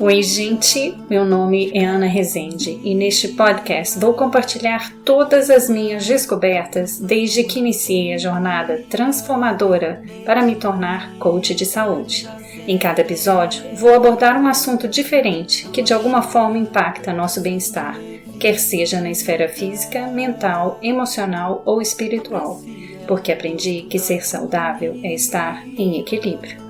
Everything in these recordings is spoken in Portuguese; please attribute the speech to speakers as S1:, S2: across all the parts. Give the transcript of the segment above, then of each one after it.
S1: Oi, gente! Meu nome é Ana Rezende e neste podcast vou compartilhar todas as minhas descobertas desde que iniciei a jornada transformadora para me tornar coach de saúde. Em cada episódio, vou abordar um assunto diferente que de alguma forma impacta nosso bem-estar, quer seja na esfera física, mental, emocional ou espiritual, porque aprendi que ser saudável é estar em equilíbrio.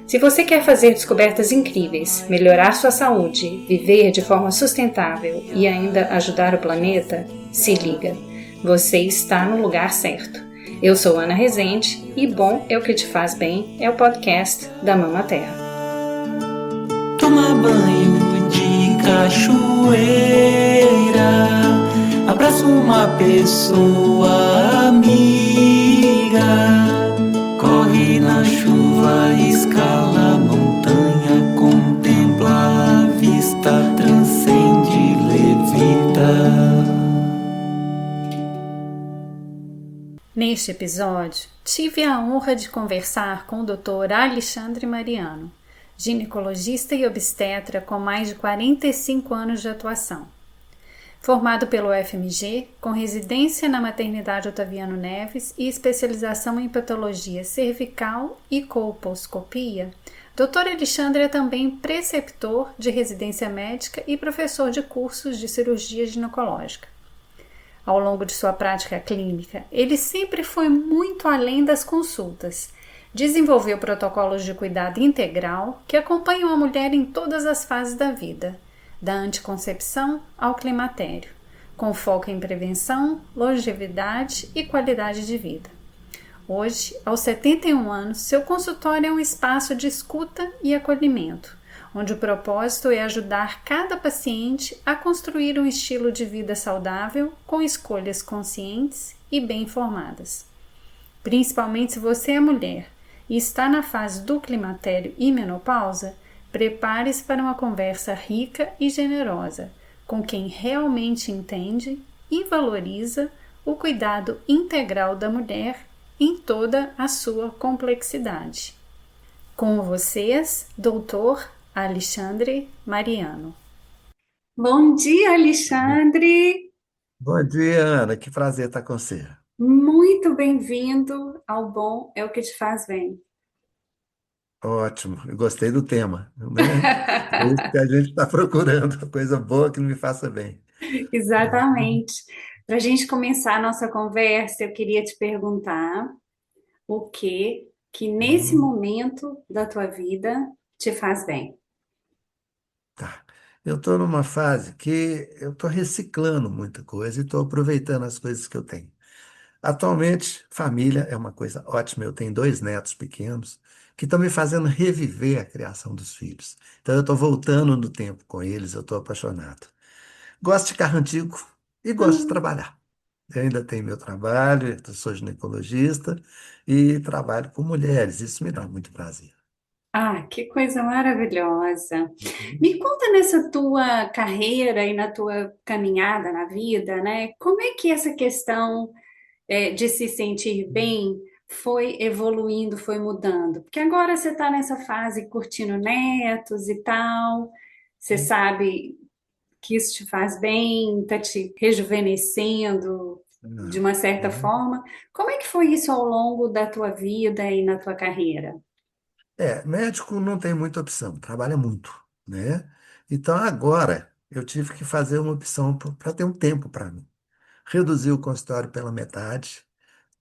S1: Se você quer fazer descobertas incríveis, melhorar sua saúde, viver de forma sustentável e ainda ajudar o planeta, se liga, você está no lugar certo. Eu sou Ana Rezende e Bom é o que te faz bem é o podcast da Mama Terra.
S2: Toma banho de cachoeira, abraça uma pessoa amiga, corre na chuva, escala a montanha, contempla a vista, transcende, levita.
S1: Neste episódio, tive a honra de conversar com o Dr. Alexandre Mariano, ginecologista e obstetra com mais de 45 anos de atuação. Formado pelo UFMG, com residência na Maternidade Otaviano Neves e especialização em patologia cervical e colposcopia, Dr. Alexandre é também preceptor de residência médica e professor de cursos de cirurgia ginecológica. Ao longo de sua prática clínica, ele sempre foi muito além das consultas. Desenvolveu protocolos de cuidado integral que acompanham a mulher em todas as fases da vida, da anticoncepção ao climatério, com foco em prevenção, longevidade e qualidade de vida. Hoje, aos 71 anos, seu consultório é um espaço de escuta e acolhimento, onde o propósito é ajudar cada paciente a construir um estilo de vida saudável com escolhas conscientes e bem informadas. Principalmente se você é mulher e está na fase do climatério e menopausa, prepare-se para uma conversa rica e generosa com quem realmente entende e valoriza o cuidado integral da mulher em toda a sua complexidade. Com vocês, Dr. Alexandre Mariano. Bom dia, Alexandre!
S3: Bom dia, Ana. Que prazer estar com você.
S1: Muito bem-vindo ao Bom é o que te faz bem.
S3: Ótimo, eu gostei do tema, né? É isso que a gente está procurando, coisa boa que me faça bem.
S1: Exatamente. Para a gente começar a nossa conversa, eu queria te perguntar o que nesse momento da tua vida te faz bem.
S3: Tá. Eu estou numa fase que eu estou reciclando muita coisa e estou aproveitando as coisas que eu tenho. Atualmente, família é uma coisa ótima. Eu tenho 2 netos pequenos que estão me fazendo reviver a criação dos filhos. Então, eu estou voltando no tempo com eles, eu estou apaixonado. Gosto de carro antigo e gosto de
S1: Hum.
S3: trabalhar. Eu ainda tenho meu trabalho, eu sou ginecologista e trabalho com mulheres. Isso me dá muito prazer.
S1: Ah, que coisa maravilhosa.
S3: Uhum.
S1: Me conta nessa tua carreira e na tua caminhada na vida, né? Como é que essa questão de se sentir bem foi evoluindo, foi mudando? Porque agora você está nessa fase curtindo netos e tal, você sabe que isso te faz bem, está te rejuvenescendo de uma certa
S3: Uhum.
S1: forma. Como é que foi isso ao longo da tua vida e na tua carreira?
S3: Médico não tem muita opção, trabalha muito, né? Então agora eu tive que fazer uma opção para ter um tempo para mim. Reduzir o consultório pela metade,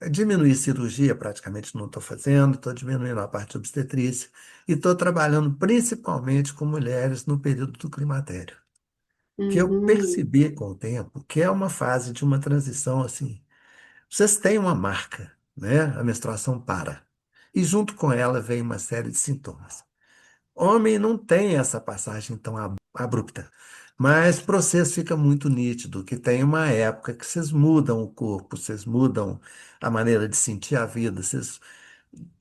S3: diminuir cirurgia, praticamente não estou fazendo, estou diminuindo a parte obstetrícia e estou trabalhando principalmente com mulheres no período do climatério. Que eu
S1: Uhum,
S3: percebi com o tempo que é uma fase de uma transição assim. Vocês têm uma marca, né? A menstruação para. E junto com ela vem uma série de sintomas. Homem não tem essa passagem tão abrupta, mas para vocês fica muito nítido que tem uma época que vocês mudam o corpo, vocês mudam a maneira de sentir a vida, vocês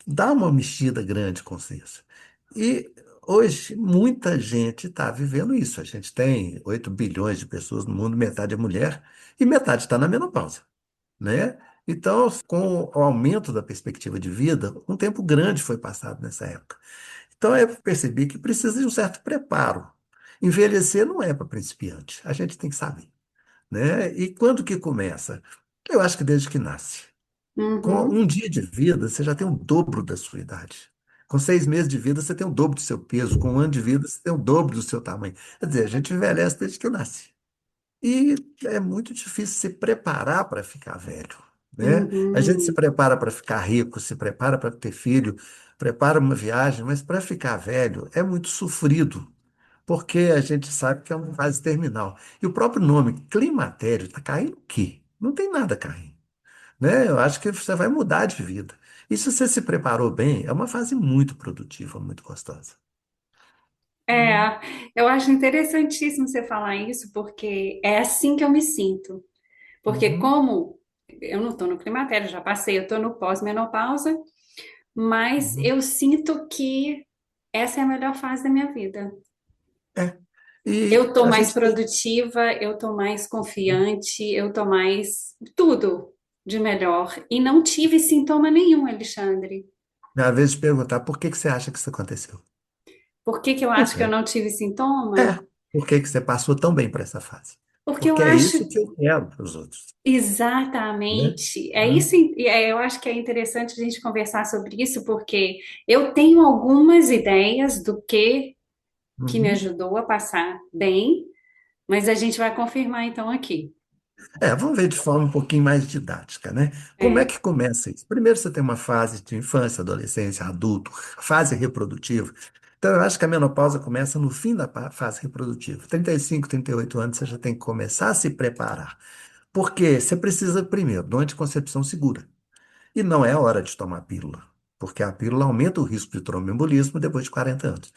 S3: dá uma mexida grande com vocês. E hoje muita gente está vivendo isso. A gente tem 8 bilhões de pessoas no mundo, metade é mulher e metade está na menopausa, né? Então, com o aumento da perspectiva de vida, um tempo grande foi passado nessa época. Então, eu percebi que precisa de um certo preparo. Envelhecer não é para principiante, a gente tem que saber, né? E quando que começa? Eu acho que desde que nasce. Com
S1: Uhum,
S3: um dia de vida, você já tem o dobro da sua idade. Com 6 meses de vida, você tem o dobro do seu peso. Com um ano de vida, você tem o dobro do seu tamanho. Quer dizer, a gente envelhece desde que eu nasci. E é muito difícil se preparar para ficar velho, né? A gente se
S1: uhum,
S3: prepara para ficar rico, se prepara para ter filho, prepara uma viagem, mas para ficar velho é muito sofrido, porque a gente sabe que é uma fase terminal. E o próprio nome, climatério, está caindo o quê? Não tem nada caindo, né? Eu acho que você vai mudar de vida. E se você se preparou bem, é uma fase muito produtiva, muito gostosa.
S1: É, eu acho interessantíssimo você falar isso, porque é assim que eu me sinto. Porque
S3: Uhum.
S1: como eu não estou no climatério, já passei, eu estou no pós-menopausa, mas
S3: Uhum.
S1: eu sinto que essa é a melhor fase da minha vida.
S3: É.
S1: Eu
S3: E
S1: estou
S3: a
S1: mais
S3: gente tem.
S1: produtiva, eu estou mais confiante, eu estou mais tudo de melhor. E não tive sintoma nenhum, Alexandre.
S3: Às vezes perguntar por que que você acha que isso aconteceu?
S1: Por que que eu
S3: Por
S1: acho que eu
S3: quê?
S1: não tive sintoma?
S3: É. Por que que você passou tão bem por essa fase?
S1: Porque eu
S3: Porque é
S1: acho
S3: isso que eu quero para os outros, né?
S1: exatamente. É
S3: Né?
S1: isso, eu acho que é interessante a gente conversar sobre isso, porque eu tenho algumas ideias do que me
S3: Uhum.
S1: ajudou a passar bem, mas a gente vai confirmar então aqui.
S3: Vamos ver de forma um pouquinho mais didática, né? Como é
S1: É,
S3: que começa isso? Primeiro você tem uma fase de infância, adolescência, adulto, fase reprodutiva. Então, eu acho que a menopausa começa no fim da fase reprodutiva. 35, 38 anos, você já tem que começar a se preparar. Porque você precisa, primeiro, de uma anticoncepção segura. E não é hora de tomar pílula, porque a pílula aumenta o risco de tromboembolismo depois de 40 anos.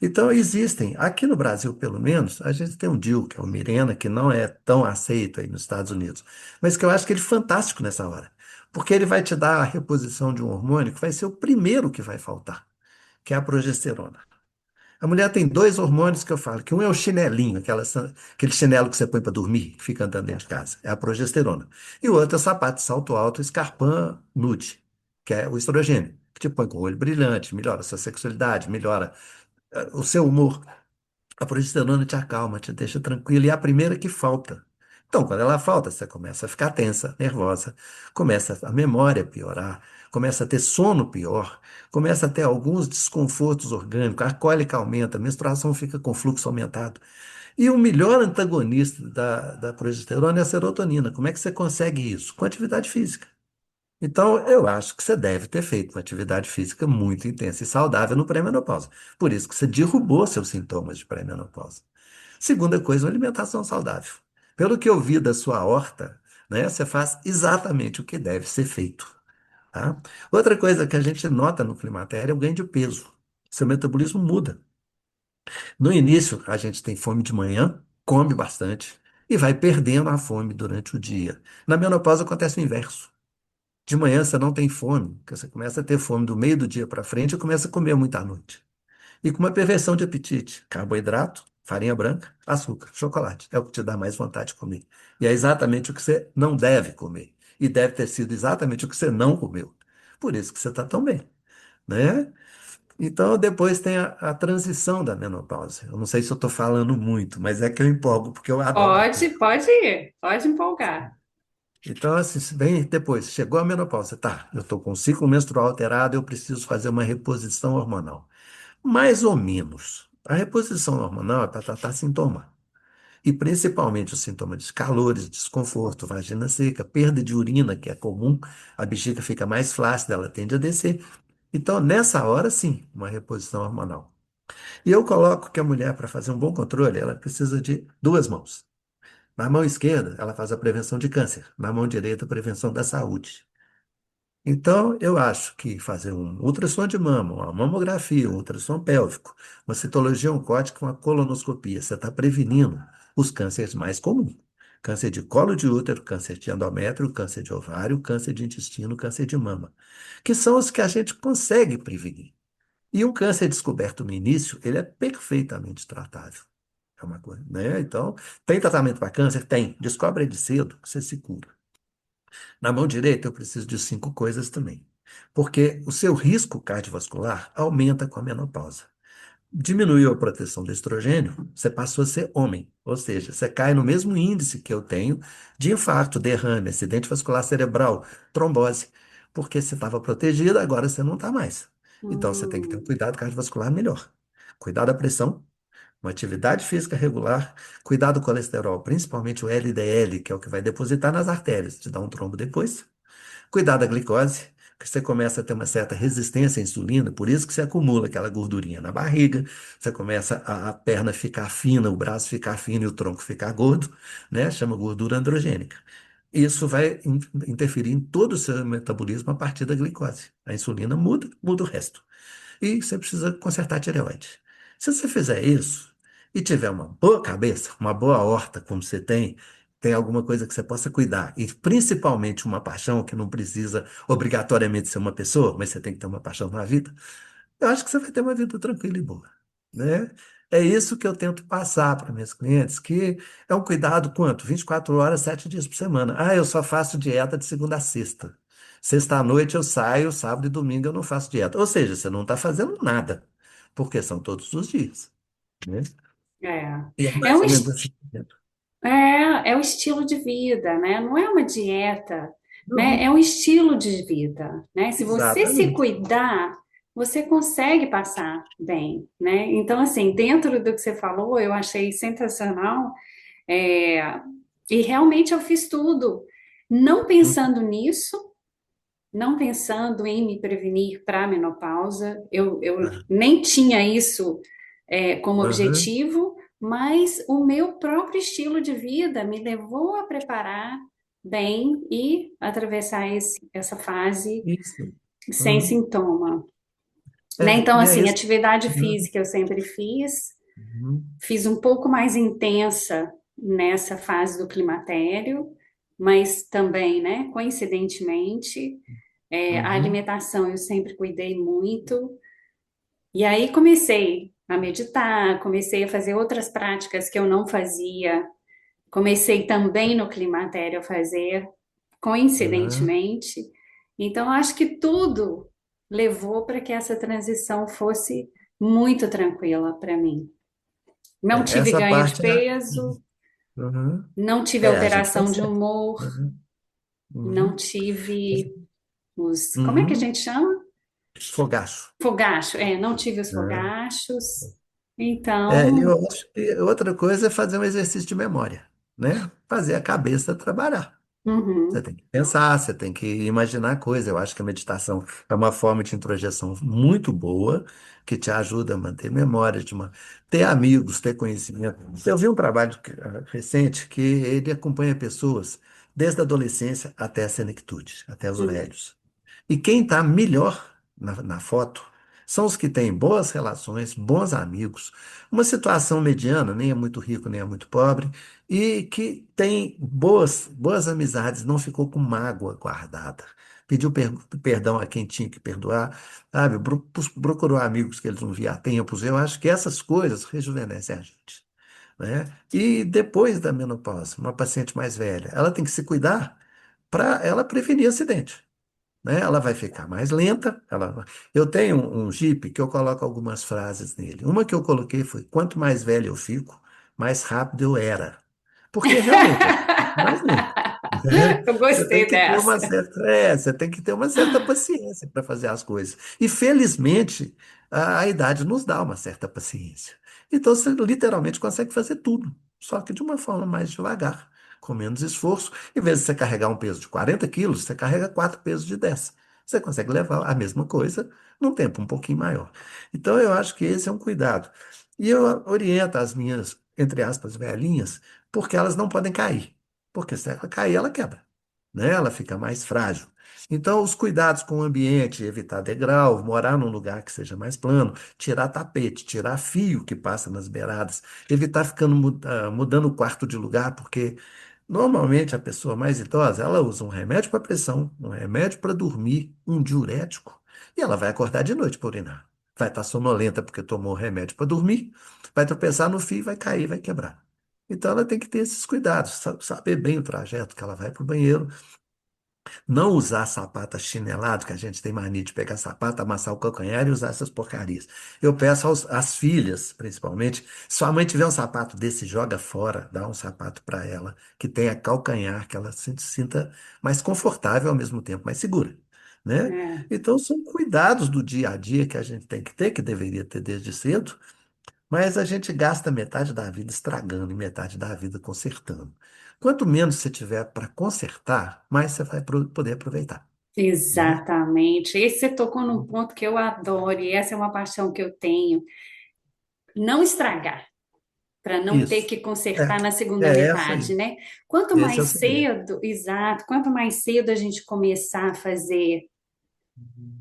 S3: Então, existem, aqui no Brasil, pelo menos, a gente tem um DIU, que é o Mirena, que não é tão aceito aí nos Estados Unidos, mas que eu acho que ele é fantástico nessa hora, porque ele vai te dar a reposição de um hormônio que vai ser o primeiro que vai faltar, que é a progesterona. A mulher tem dois hormônios que eu falo, que um é o chinelinho, aquele chinelo que você põe para dormir, que fica andando dentro de casa, é a progesterona. E o outro é o sapato de salto alto, Scarpin Nude, que é o estrogênio, que te põe com o olho brilhante, melhora a sua sexualidade, melhora o seu humor. A progesterona te acalma, te deixa tranquilo, e é a primeira que falta. Então, quando ela falta, você começa a ficar tensa, nervosa, começa a memória a piorar, começa a ter sono pior, começa a ter alguns desconfortos orgânicos, a cólica aumenta, a menstruação fica com fluxo aumentado. E o melhor antagonista da progesterona é a serotonina. Como é que você consegue isso? Com atividade física. Então, eu acho que você deve ter feito uma atividade física muito intensa e saudável no pré-menopausa. Por isso que você derrubou seus sintomas de pré-menopausa. Segunda coisa, uma alimentação saudável. Pelo que eu vi da sua horta, né, você faz exatamente o que deve ser feito, tá? Outra coisa que a gente nota no climatério é o ganho de peso. Seu metabolismo muda. No início, a gente tem fome de manhã, come bastante e vai perdendo a fome durante o dia. Na menopausa acontece o inverso. De manhã você não tem fome, porque você começa a ter fome do meio do dia para frente e começa a comer muito à noite. E com uma perversão de apetite, carboidrato, farinha branca, açúcar, chocolate, é o que te dá mais vontade de comer. E é exatamente o que você não deve comer. E deve ter sido exatamente o que você não comeu. Por isso que você está tão bem, né? Então, depois tem a transição da menopausa. Eu não sei se eu estou falando muito, mas é que eu empolgo, porque eu adoro.
S1: pode ir, pode empolgar.
S3: Então, assim, se bem depois, chegou a menopausa, tá, eu estou com o ciclo menstrual alterado, eu preciso fazer uma reposição hormonal. Mais ou menos. A reposição hormonal é para tratar sintoma. E principalmente os sintomas de calores, desconforto, vagina seca, perda de urina, que é comum, a bexiga fica mais flácida, ela tende a descer. Então, nessa hora, sim, uma reposição hormonal. E eu coloco que a mulher, para fazer um bom controle, ela precisa de duas mãos. Na mão esquerda, ela faz a prevenção de câncer. Na mão direita, a prevenção da saúde. Então, eu acho que fazer um ultrassom de mama, uma mamografia, um ultrassom pélvico, uma citologia oncótica, uma colonoscopia, você está prevenindo os cânceres mais comuns. Câncer de colo de útero, câncer de endométrio, câncer de ovário, câncer de intestino, câncer de mama, que são os que a gente consegue prevenir. E um câncer descoberto no início, ele é perfeitamente tratável. É uma coisa, né? Então, tem tratamento para câncer? Tem. Descobre ele cedo, você se cura. Na mão direita, eu preciso de 5 coisas também. Porque o seu risco cardiovascular aumenta com a menopausa. Diminuiu a proteção do estrogênio, você passou a ser homem. Ou seja, você cai no mesmo índice que eu tenho de infarto, derrame, acidente vascular cerebral, trombose. Porque você estava protegida, agora você não está mais. Então você tem que ter um
S1: Hum,
S3: cuidado cardiovascular melhor. Cuidar da pressão, uma atividade física regular, cuidar do colesterol, principalmente o LDL, que é o que vai depositar nas artérias, te dá um trombo depois. Cuidar da glicose, que você começa a ter uma certa resistência à insulina, por isso que você acumula aquela gordurinha na barriga, você começa a perna ficar fina, o braço ficar fino e o tronco ficar gordo, né? Chama gordura androgênica. Isso vai interferir em todo o seu metabolismo a partir da glicose. A insulina muda, muda o resto. E você precisa consertar a tireoide. Se você fizer isso e tiver uma boa cabeça, uma boa horta, como você tem alguma coisa que você possa cuidar, e principalmente uma paixão que não precisa obrigatoriamente ser uma pessoa, mas você tem que ter uma paixão na vida, eu acho que você vai ter uma vida tranquila e boa, né? É isso que eu tento passar para meus clientes, que é um cuidado quanto? 24 horas, 7 dias por semana. Ah, eu só faço dieta de segunda a sexta. Sexta à noite eu saio, sábado e domingo eu não faço dieta. Ou seja, você não está fazendo nada, porque são todos os dias, né?
S1: é.
S3: E é
S1: É
S3: mais
S1: um,
S3: ou menos assim.
S1: é o estilo de vida, né? Não é uma dieta, né? É
S3: Uhum,
S1: um estilo de vida, né? Se você se
S3: exatamente.
S1: cuidar, você consegue passar bem, né? Então, assim, dentro do que você falou, eu achei sensacional, é, e realmente eu fiz tudo, não
S3: Uhum,
S1: pensando nisso, não pensando em me prevenir para a menopausa, eu
S3: ah,
S1: nem tinha isso como
S3: uhum,
S1: objetivo, mas o meu próprio estilo de vida me levou a preparar bem e atravessar essa fase
S3: isso.
S1: sem
S3: Uhum.
S1: sintoma. Né?
S3: É,
S1: Então,
S3: e é
S1: assim,
S3: isso.
S1: atividade
S3: Uhum,
S1: física eu sempre fiz,
S3: uhum,
S1: fiz um pouco mais intensa nessa fase do climatério, mas também, né, coincidentemente, a
S3: uhum,
S1: alimentação eu sempre cuidei muito. E aí comecei a meditar, comecei a fazer outras práticas que eu não fazia. Comecei também no climatério a fazer,
S3: uhum.
S1: coincidentemente. Então, acho que tudo levou para que essa transição fosse muito tranquila para mim. Não tive
S3: Essa
S1: ganho de
S3: parte é.
S1: peso,
S3: Uhum.
S1: não tive
S3: É, a gente
S1: alteração de
S3: percebe.
S1: humor,
S3: Uhum.
S1: não
S3: Uhum.
S1: tive como é que a
S3: Uhum.
S1: gente chama?
S3: Fogaço.
S1: Fogacho, não tive os
S3: Né?
S1: fogachos.
S3: E
S1: Então,
S3: eu acho que outra coisa é fazer um exercício de memória, né? Fazer a cabeça trabalhar. Você
S1: uhum,
S3: tem que pensar, você tem que imaginar coisas. Eu acho que a meditação é uma forma de introjeção muito boa, que te ajuda a manter memória, ter amigos, ter conhecimento. Eu vi um trabalho recente que ele acompanha pessoas desde a adolescência até a senectude, até os
S1: uhum,
S3: velhos. E quem está melhor na foto são os que têm boas relações, bons amigos, uma situação mediana, nem é muito rico, nem é muito pobre, e que tem boas amizades, não ficou com mágoa guardada. Pediu perdão a quem tinha que perdoar, sabe? Procurou amigos que eles não via há tempos. Eu acho que essas coisas rejuvenescem a gente, né? E depois da menopausa, uma paciente mais velha, ela tem que se cuidar para ela prevenir acidente, né? Ela vai ficar mais lenta. Eu tenho um Jeep que eu coloco algumas frases nele. Uma que eu coloquei foi: quanto mais velho eu fico, mais rápido eu era. Porque realmente a gente fica mais lento. Né?
S1: eu
S3: Você tem
S1: gostei
S3: que ter uma
S1: dessa.
S3: certa, você tem que ter uma certa paciência para fazer as coisas. E felizmente a idade nos dá uma certa paciência. Então você literalmente consegue fazer tudo, só que de uma forma mais devagar, com menos esforço. Em vez de você carregar um peso de 40 quilos, você carrega 4 pesos de 10. Você consegue levar a mesma coisa num tempo um pouquinho maior. Então, eu acho que esse é um cuidado. E eu oriento as minhas, entre aspas, velhinhas, porque elas não podem cair. Porque se ela cair, ela quebra, né? Ela fica mais frágil. Então, os cuidados com o ambiente, evitar degrau, morar num lugar que seja mais plano, tirar tapete, tirar fio que passa nas beiradas, evitar ficando mudando o quarto de lugar, porque normalmente, a pessoa mais idosa, ela usa um remédio para pressão, um remédio para dormir, um diurético, e ela vai acordar de noite por urinar. Vai estar sonolenta porque tomou remédio para dormir, vai tropeçar no fio, vai cair, vai quebrar. Então, ela tem que ter esses cuidados, saber bem o trajeto que ela vai para o banheiro, Não usar sapato achinelado, que a gente tem mania de pegar sapato, amassar o calcanhar e usar essas porcarias. Eu peço às filhas, principalmente, se sua mãe tiver um sapato desse, joga fora, dá um sapato para ela, que tenha calcanhar, que ela se sinta mais confortável ao mesmo tempo, mais segura, né?
S1: É.
S3: Então, são cuidados do dia a dia que a gente tem que ter, que deveria ter desde cedo, mas a gente gasta metade da vida estragando e metade da vida consertando. Quanto menos você tiver para consertar, mais você vai poder aproveitar, né?
S1: Exatamente. Esse você tocou num ponto que eu adoro, e essa é uma paixão que eu tenho. Não estragar, para não ter
S3: Isso.
S1: que consertar
S3: É,
S1: na segunda
S3: é essa
S1: metade,
S3: aí.
S1: né? Quanto
S3: Esse é
S1: mais
S3: o segredo.
S1: cedo, exato, quanto mais cedo a gente começar a fazer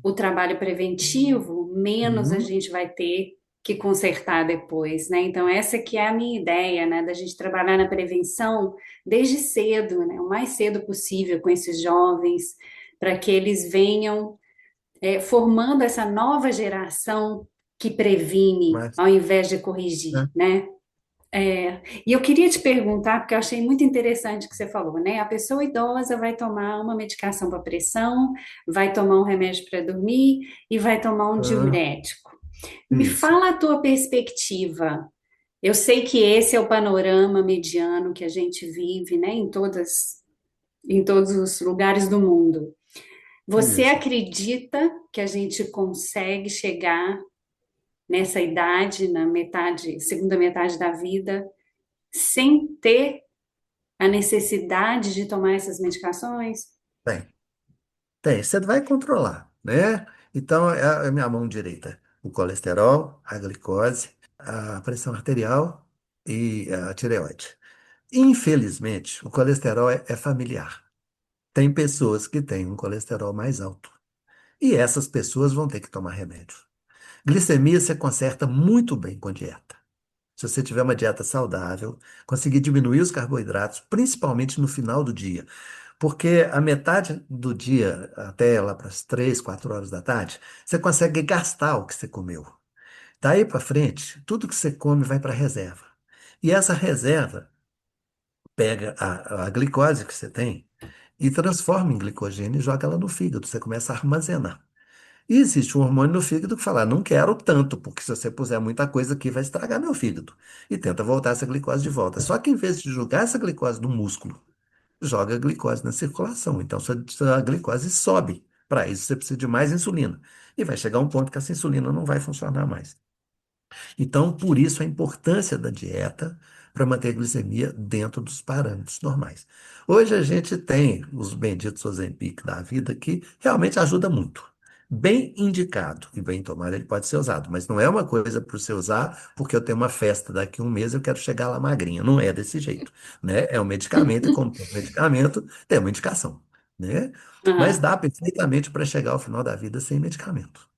S1: o trabalho preventivo, menos a
S3: Uhum.
S1: gente vai ter que consertar depois, né? Então, essa que é a minha ideia, né? Da gente trabalhar na prevenção desde cedo, né? O mais cedo possível com esses jovens, para que eles venham formando essa nova geração que previne
S3: Mas,
S1: ao invés de corrigir,
S3: né?
S1: né? E eu queria te perguntar, porque eu achei muito interessante o que você falou, né? A pessoa idosa vai tomar uma medicação para pressão, vai tomar um remédio para dormir e vai tomar um
S3: Ah,
S1: diurético. Me
S3: isso.
S1: fala a tua perspectiva. Eu sei que esse é o panorama mediano que a gente vive, né? Em todos os lugares do mundo. Você
S3: Isso.
S1: acredita que a gente consegue chegar nessa idade, na metade, segunda metade da vida, sem ter a necessidade de tomar essas medicações?
S3: Tem. Tem. Você vai controlar, né? Então, é a minha mão direita. O colesterol, a glicose, a pressão arterial e a tireoide. Infelizmente, o colesterol é familiar. Tem pessoas que têm um colesterol mais alto. E essas pessoas vão ter que tomar remédio. Glicemia você conserta muito bem com dieta. Se você tiver uma dieta saudável, conseguir diminuir os carboidratos, principalmente no final do dia. Porque a metade do dia, até lá para as 3, 4 horas da tarde, você consegue gastar o que você comeu. Daí para frente, tudo que você come vai para a reserva. E essa reserva pega a glicose que você tem e transforma em glicogênio e joga ela no fígado. Você começa a armazenar. E existe um hormônio no fígado que fala, não quero tanto, porque se você puser muita coisa aqui vai estragar meu fígado. E tenta voltar essa glicose de volta. Só que em vez de jogar essa glicose no músculo, joga a glicose na circulação. Então sua glicose sobe. Para isso você precisa de mais insulina. E vai chegar um ponto que essa insulina não vai funcionar mais. Então, por isso a importância da dieta para manter a glicemia dentro dos parâmetros normais. Hoje a gente tem os benditos Ozempic da vida que realmente ajuda muito. Bem indicado e bem tomado, ele pode ser usado, mas não é uma coisa para você usar porque eu tenho uma festa daqui a um mês e eu quero chegar lá magrinha. Não é desse jeito, né? É um medicamento e como todo medicamento, tem uma indicação, né? Mas
S1: Ah,
S3: dá perfeitamente para chegar ao final da vida sem medicamento.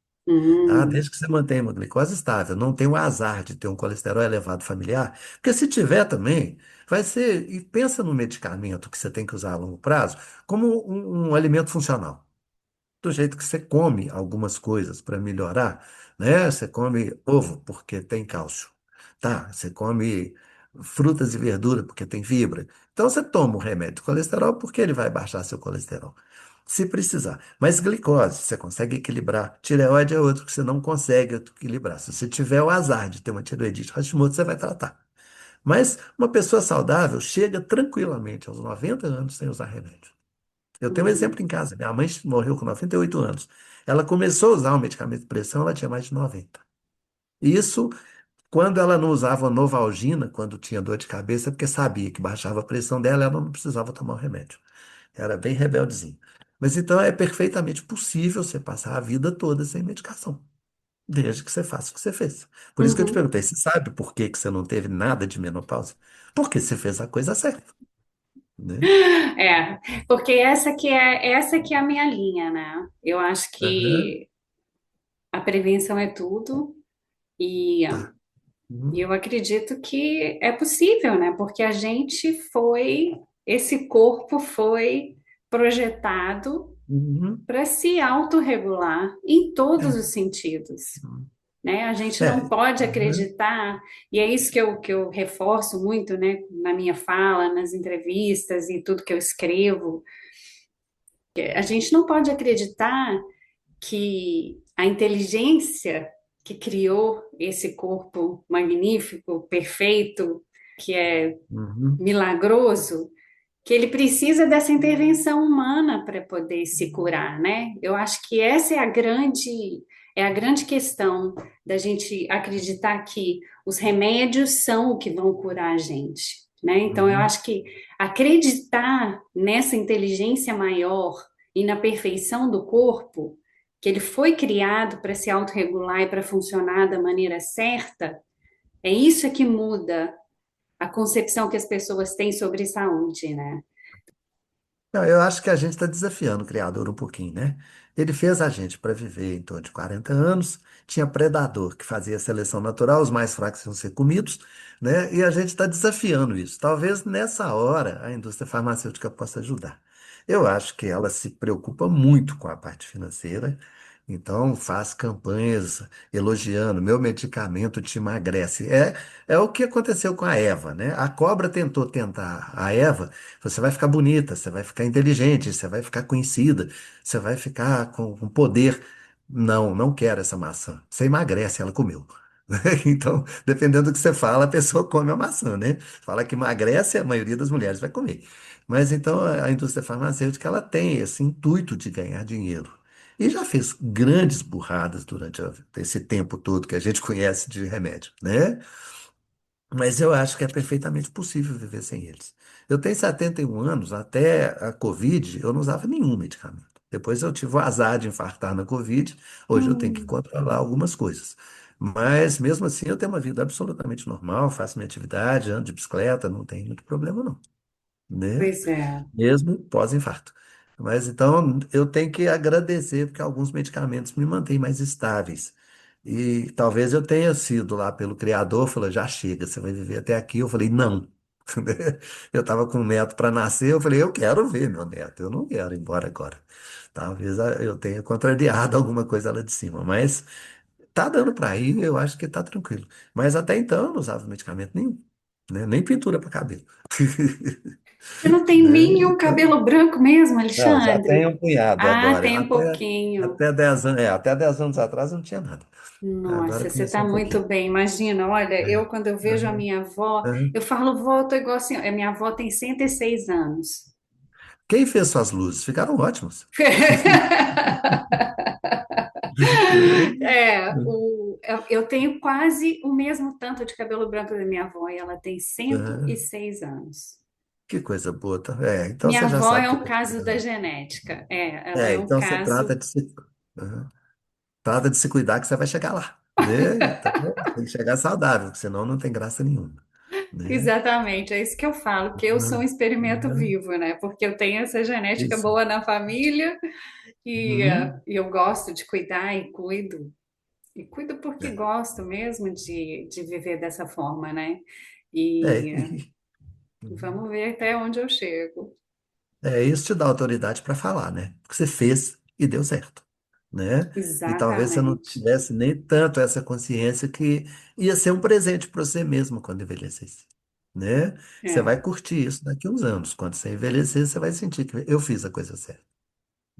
S3: Tá?
S1: hum,
S3: Desde que você mantenha uma glicose estável, não tem o azar de ter um colesterol elevado familiar, porque se tiver também, vai ser, e pensa no medicamento que você tem que usar a longo prazo, como um alimento funcional. Do jeito que você come algumas coisas para melhorar, né? Você come ovo porque tem cálcio, tá? Você come frutas e verduras porque tem fibra. Então você toma o remédio de colesterol porque ele vai baixar seu colesterol. Se precisar. Mas glicose, você consegue equilibrar. Tireoide é outro que você não consegue equilibrar. Se você tiver o azar de ter uma tireoidite Hashimoto, você vai tratar. Mas uma pessoa saudável chega tranquilamente aos 90 anos sem usar remédio. Eu tenho um
S1: hum.
S3: exemplo em casa. Minha mãe morreu com 98 anos. Ela começou a usar o medicamento de pressão, ela tinha mais de 90. Isso quando ela não usava Novalgina, quando tinha dor de cabeça, porque sabia que baixava a pressão dela, ela não precisava tomar o remédio. Era bem rebeldezinho. Mas então é perfeitamente possível você passar a vida toda sem medicação, desde que você faça o que você fez. Por isso que eu te
S1: Uhum.
S3: perguntei, você sabe por que que você não teve nada de menopausa? Porque você fez a coisa certa, né?
S1: É, porque essa que é a minha linha, né? Eu acho
S3: Aham,
S1: que a prevenção é tudo e
S3: tá. Uhum,
S1: eu acredito que é possível, né? Porque esse corpo foi projetado
S3: uhum.
S1: para se autorregular em todos
S3: É.
S1: os sentidos.
S3: Uhum.
S1: Né? A gente não
S3: É.
S1: pode
S3: Uhum.
S1: acreditar, e é isso que eu reforço muito, né, na minha fala, nas entrevistas e tudo que eu escrevo. A gente não pode acreditar que a inteligência que criou esse corpo magnífico, perfeito, que é
S3: Uhum.
S1: milagroso, que ele precisa dessa intervenção humana para poder se curar, né? Eu acho que essa é a grande questão da gente acreditar que os remédios são o que vão curar a gente, né? Então eu
S3: Uhum.
S1: acho que acreditar nessa inteligência maior e na perfeição do corpo, que ele foi criado para se autorregular e para funcionar da maneira certa, é isso que muda a concepção que as pessoas têm sobre saúde, né?
S3: Não, eu acho que a gente está desafiando o Criador um pouquinho, né? Ele fez a gente para viver em torno de 40 anos, tinha predador que fazia seleção natural, os mais fracos iam ser comidos, né? E a gente está desafiando isso. Talvez nessa hora a indústria farmacêutica possa ajudar. Eu acho que ela se preocupa muito com a parte financeira, então faz campanhas elogiando, meu medicamento te emagrece. É o que aconteceu com a Eva, né? A cobra tentou tentar a Eva. Você vai ficar bonita, você vai ficar inteligente, você vai ficar conhecida, você vai ficar com poder. Não, não quero essa maçã. Você emagrece, ela comeu. Então, dependendo do que você fala, a pessoa come a maçã, né? Fala que emagrece, a maioria das mulheres vai comer. Mas então a indústria farmacêutica ela tem esse intuito de ganhar dinheiro. E já fez grandes burradas durante esse tempo todo que a gente conhece de remédio, né? Mas eu acho que é perfeitamente possível viver sem eles. Eu tenho 71 anos, até a Covid, eu não usava nenhum medicamento. Depois eu tive o azar de infartar na Covid, hoje eu tenho que
S1: Hum,
S3: controlar algumas coisas. Mas mesmo assim eu tenho uma vida absolutamente normal, faço minha atividade, ando de bicicleta, não tem muito problema não, né?
S1: pois é.
S3: Mesmo pós-infarto. Mas então eu tenho que agradecer porque alguns medicamentos me mantêm mais estáveis. E talvez eu tenha sido lá pelo criador, falou, já chega, você vai viver até aqui. Eu falei, não. Eu estava com um neto para nascer, eu falei, eu quero ver meu neto, eu não quero ir embora agora. Talvez eu tenha contrariado alguma coisa lá de cima, mas tá dando para ir, eu acho que tá tranquilo. Mas até então eu não usava medicamento nenhum, né? Nem pintura para cabelo.
S1: Você não tem
S3: Né?
S1: nenhum cabelo branco mesmo,
S3: Não, já
S1: Alexandre?
S3: tem um punhado
S1: Ah,
S3: agora.
S1: tem um pouquinho.
S3: Até 10 anos, até 10 anos atrás não tinha nada. Agora
S1: Nossa, você está
S3: começou um
S1: muito
S3: pouquinho.
S1: bem. Imagina, olha,
S3: É.
S1: eu quando eu vejo a
S3: Uhum.
S1: minha avó,
S3: Uhum.
S1: eu falo, vó, eu tô igual assim. A minha avó tem 106 anos.
S3: Quem fez suas luzes? Ficaram ótimas.
S1: Eu tenho quase o mesmo tanto de cabelo branco da minha avó e ela tem cento e
S3: Uhum.
S1: seis anos.
S3: Que coisa boa. Tá? É, então
S1: Minha
S3: você já
S1: avó
S3: sabe
S1: é
S3: que
S1: um
S3: vai te
S1: caso
S3: cuidar.
S1: da genética. Ela
S3: É,
S1: é um
S3: então você trata
S1: caso.
S3: de se, uhum. Trata de se cuidar que você vai chegar lá. Né? Então, tem que chegar saudável, porque senão não tem graça nenhuma. Né?
S1: Exatamente, é isso que eu falo, que eu sou um
S3: Uhum.
S1: experimento
S3: Uhum.
S1: vivo, né? Porque eu tenho essa genética
S3: Isso.
S1: boa na família
S3: Uhum.
S1: e eu gosto de cuidar e cuido. E cuido porque
S3: É.
S1: gosto mesmo de viver dessa forma, né?
S3: É,
S1: E
S3: uhum.
S1: vamos ver até onde eu chego.
S3: Isso te dá autoridade para falar, né? Porque você fez e deu certo, né? E talvez você não
S1: Exatamente.
S3: tivesse nem tanto essa consciência que ia ser um presente para você mesmo quando envelhecesse, né? Você
S1: É,
S3: vai curtir isso daqui a uns anos. Quando você envelhecer, você vai sentir que eu fiz a coisa certa,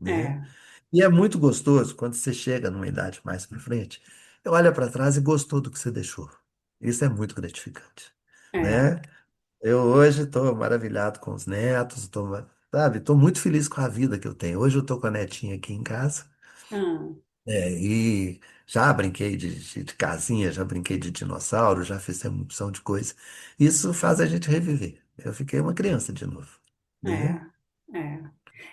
S3: né?
S1: é,
S3: E é muito gostoso quando você chega numa idade mais para frente, olha para trás e gostou do que você deixou. Isso é muito gratificante,
S1: é.
S3: né? Eu hoje estou maravilhado com os netos, sabe, estou muito feliz com a vida que eu tenho. Hoje eu estou com a netinha aqui em casa,
S1: Ah,
S3: e já brinquei de casinha, já brinquei de dinossauro, já fiz uma opção de coisa. Isso faz a gente reviver. Eu fiquei uma criança de novo, né?
S1: é,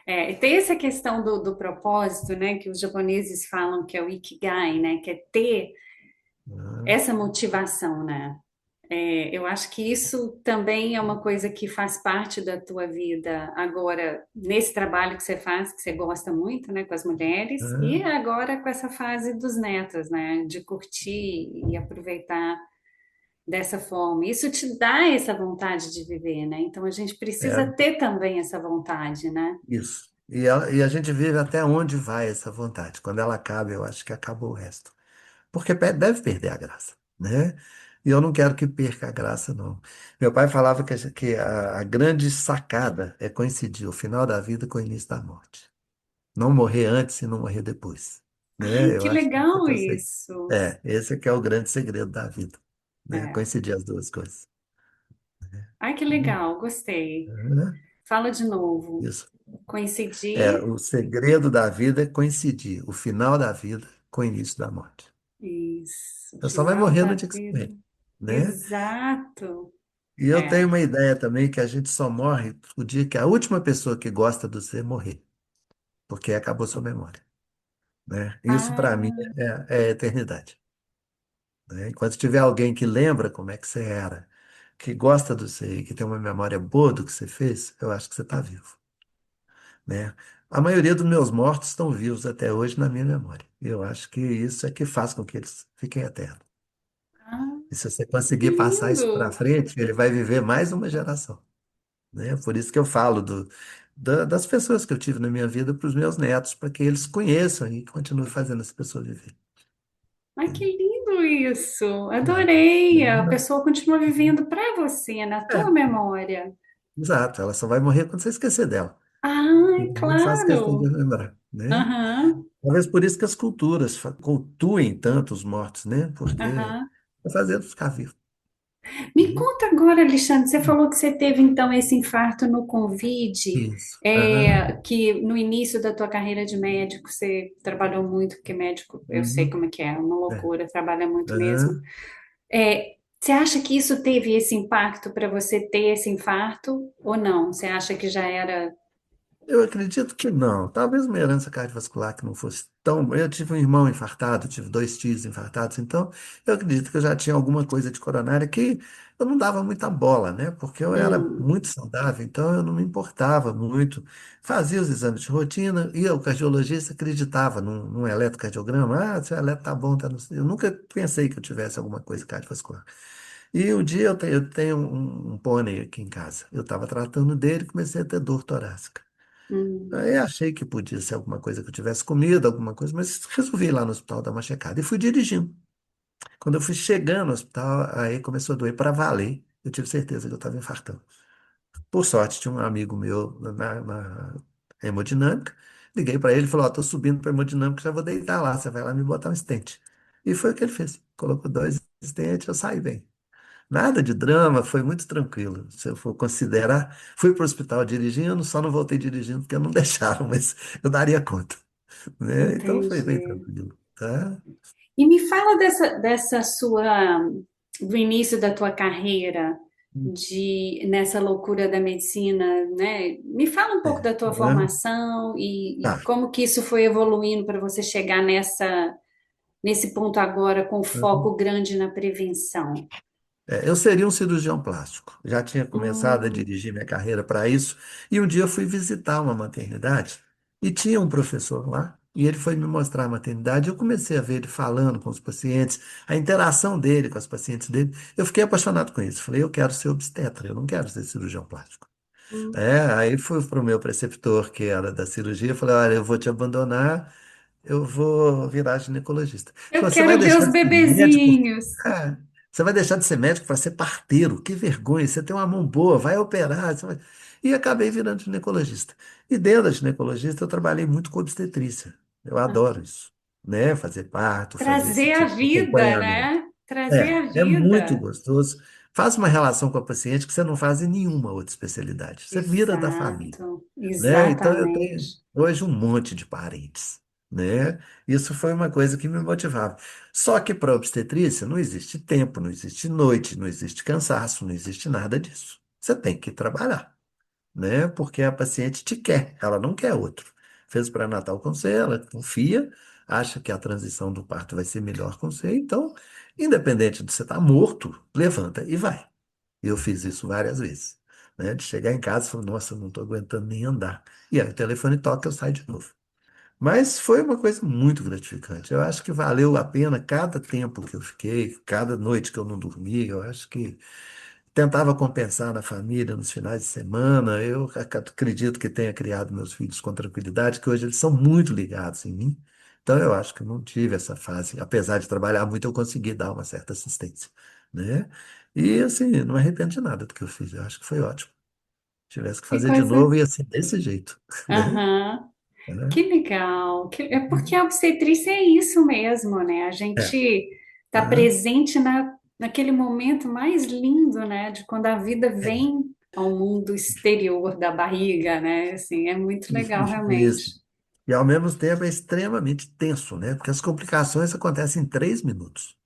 S1: é. E tem essa questão do propósito, né? Que os japoneses falam que é o Ikigai, né? Que é ter
S3: Ah,
S1: essa motivação, né? Eu acho que isso também é uma coisa que faz parte da tua vida agora, nesse trabalho que você faz, que você gosta muito, né, com as mulheres, e
S3: ah,
S1: agora com essa fase dos netos, né, de curtir e aproveitar dessa forma. Isso te dá essa vontade de viver, né? Então a gente precisa
S3: é
S1: ter também essa vontade, né?
S3: isso. E a gente vive até onde vai essa vontade. Quando ela acaba, eu acho que acabou o resto. Porque deve perder a graça, né? E eu não quero que perca a graça, não. Meu pai falava que a grande sacada é coincidir o final da vida com o início da morte. Não morrer antes e não morrer depois,
S1: Ai,
S3: né? Eu
S1: que
S3: acho que esse
S1: legal
S3: que é
S1: isso.
S3: esse que é o grande segredo da vida, né?
S1: É.
S3: Coincidir as duas coisas.
S1: Ai, que legal, gostei.
S3: Né?
S1: Fala de novo.
S3: Isso.
S1: Coincidir.
S3: O segredo da vida é coincidir o final da vida com o início da morte.
S1: Isso,
S3: Você só vai
S1: final
S3: morrer
S1: da
S3: no dia que você
S1: vida.
S3: morrer, né?
S1: Exato.
S3: E eu tenho
S1: É.
S3: uma ideia também que a gente só morre o dia que a última pessoa que gosta de você morrer, porque acabou sua memória, né? Isso para mim
S1: Ah,
S3: é a eternidade, né? Enquanto tiver alguém que lembra como é que você era, que gosta do você e que tem uma memória boa do que você fez, eu acho que você está vivo, né? A maioria dos meus mortos estão vivos até hoje na minha memória. Eu acho que isso é que faz com que eles fiquem eternos.
S1: ah,
S3: E se você
S1: que
S3: conseguir passar isso para
S1: lindo.
S3: frente, ele vai viver mais uma geração, né? Por isso que eu falo das pessoas que eu tive na minha vida para os meus netos, para que eles conheçam e continuem fazendo as pessoas viver.
S1: Ai, que lindo isso.
S3: Né?
S1: Adorei. A pessoa continua vivendo para você, na tua
S3: É,
S1: memória.
S3: exato. Ela só vai morrer quando você esquecer dela. E
S1: Ai,
S3: eu faço questão de
S1: claro.
S3: lembrar, né?
S1: Aham,
S3: Talvez por isso que as culturas cultuem tanto os mortos, né? Porque
S1: aham.
S3: é fazer eles ficar vivos.
S1: Me
S3: Né?
S1: conta agora, Alexandre, você falou que você teve então esse infarto no Covid,
S3: Isso. Aham.
S1: que no início da tua carreira de médico você trabalhou muito, porque médico, eu sei
S3: Uhum.
S1: como é que é uma
S3: É.
S1: loucura, trabalha muito mesmo.
S3: Aham.
S1: Você acha que isso teve esse impacto para você ter esse infarto ou não? Você acha que já era.
S3: Eu acredito que não. Talvez uma herança cardiovascular que não fosse tão. Eu tive um irmão infartado, tive dois tios infartados, então eu acredito que eu já tinha alguma coisa de coronária que eu não dava muita bola, né? Porque eu era
S1: Hum,
S3: muito saudável, então eu não me importava muito. Fazia os exames de rotina, ia ao cardiologista, acreditava num eletrocardiograma. Ah, seu eletro tá bom, tá no... Eu nunca pensei que eu tivesse alguma coisa cardiovascular. E um dia eu tenho um pônei aqui em casa. Eu estava tratando dele e comecei a ter dor torácica.
S1: hum,
S3: Aí achei que podia ser alguma coisa que eu tivesse comido, alguma coisa, mas resolvi ir lá no hospital dar uma checada e fui dirigindo. Quando eu fui chegando no hospital, aí começou a doer para valer. Eu tive certeza que eu estava infartando. Por sorte, tinha um amigo meu na hemodinâmica. Liguei para ele e falou: Ó, tô subindo para hemodinâmica, já vou deitar lá. Você vai lá me botar um stent. E foi o que ele fez. Colocou dois stents, eu saí bem. Nada de drama, foi muito tranquilo. Se eu for considerar, fui para o hospital dirigindo, só não voltei dirigindo porque não deixaram, mas eu daria conta, né? Então foi bem
S1: entendi.
S3: tranquilo, tá?
S1: E me fala dessa sua, do início da tua carreira, nessa loucura da medicina, né? Me fala um pouco
S3: É,
S1: da tua
S3: né?
S1: formação e
S3: Tá.
S1: como que isso foi evoluindo para você chegar nesse ponto agora com foco grande na prevenção.
S3: Eu seria um cirurgião plástico. Já tinha começado a
S1: Hum,
S3: dirigir minha carreira para isso. E um dia eu fui visitar uma maternidade e tinha um professor lá. E ele foi me mostrar a maternidade. Eu comecei a ver ele falando com os pacientes, a interação dele com as pacientes dele. Eu fiquei apaixonado com isso. Falei, eu quero ser obstetra, eu não quero ser cirurgião plástico.
S1: hum.
S3: Aí fui para o meu preceptor, que era da cirurgia, falei, olha, eu vou te abandonar, eu vou virar ginecologista. Ele
S1: Eu
S3: falou, você
S1: quero
S3: vai
S1: ver
S3: deixar
S1: os
S3: de ser médico?
S1: bebezinhos.
S3: É, você vai deixar de ser médico para ser parteiro? Que vergonha, você tem uma mão boa, vai operar. E acabei virando ginecologista. E dentro da ginecologista eu trabalhei muito com obstetrícia. Eu adoro isso, né? Fazer parto, fazer esse
S1: Trazer a
S3: tipo de
S1: vida,
S3: acompanhamento.
S1: né? Trazer a
S3: É muito
S1: vida.
S3: gostoso. Faz uma relação com a paciente que você não faz em nenhuma outra especialidade. Você vira da família,
S1: Exato,
S3: né? Então eu tenho
S1: exatamente.
S3: hoje um monte de parentes, né? Isso foi uma coisa que me motivava. Só que para obstetrícia não existe tempo, não existe noite, não existe cansaço, não existe nada disso. Você tem que trabalhar, né? Porque a paciente te quer, ela não quer outro. Fez o pré-natal com você, ela confia, acha que a transição do parto vai ser melhor com você, então, independente de você estar morto, levanta e vai. Eu fiz isso várias vezes, né? De chegar em casa e falar, nossa, eu não estou aguentando nem andar. E aí o telefone toca, eu saio de novo. Mas foi uma coisa muito gratificante. Eu acho que valeu a pena cada tempo que eu fiquei, cada noite que eu não dormi. Eu acho que tentava compensar na família nos finais de semana. Eu acredito que tenha criado meus filhos com tranquilidade, que hoje eles são muito ligados em mim. Então eu acho que eu não tive essa fase. Apesar de trabalhar muito, eu consegui dar uma certa assistência, né? E assim, não me arrependo de nada do que eu fiz. Eu acho que foi ótimo. Se tivesse que
S1: Que
S3: fazer de
S1: coisa.
S3: novo, ia ser desse jeito, né?
S1: Aham.
S3: né?
S1: Que legal. É porque a obstetrícia é isso mesmo, né? A
S3: É.
S1: gente está
S3: Aham.
S1: presente naquele momento mais lindo, né? De quando a vida
S3: É.
S1: vem ao mundo exterior da barriga, né? Assim, é muito legal,
S3: Isso.
S1: realmente.
S3: E ao mesmo tempo é extremamente tenso, né? Porque as complicações acontecem em 3 minutos.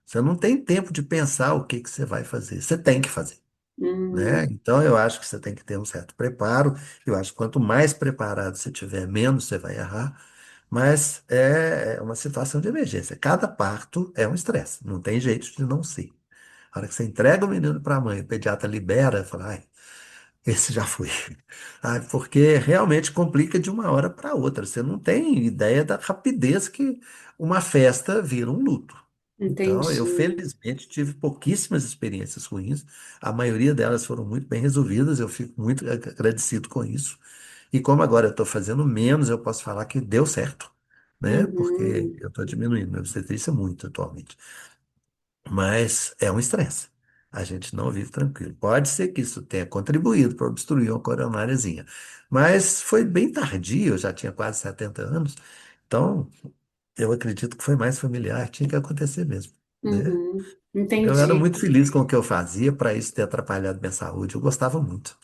S3: Você não tem tempo de pensar o que que você vai fazer. Você tem que fazer, né?
S1: Hum,
S3: Então eu acho que você tem que ter um certo preparo. Eu acho que quanto mais preparado você tiver, menos você vai errar. Mas é uma situação de emergência. Cada parto é um estresse. Não tem jeito de não ser. A hora que você entrega o menino para a mãe, o pediatra libera, fala, ai, esse já foi. Ah, porque realmente complica de uma hora para outra. Você não tem ideia da rapidez que uma festa vira um luto. Então, eu
S1: entendi.
S3: felizmente tive pouquíssimas experiências ruins. A maioria delas foram muito bem resolvidas. Eu fico muito agradecido com isso. E como agora eu estou fazendo menos, eu posso falar que deu certo, né? Porque
S1: Uhum,
S3: eu estou diminuindo minha obstetrícia muito atualmente. Mas é um estresse. A gente não vive tranquilo. Pode ser que isso tenha contribuído para obstruir uma coronariazinha. Mas foi bem tardio, eu já tinha quase 70 anos. Então, eu acredito que foi mais familiar, tinha que acontecer mesmo, né?
S1: uhum,
S3: Eu era
S1: entendi.
S3: muito feliz com o que eu fazia, para isso ter atrapalhado minha saúde. Eu gostava muito,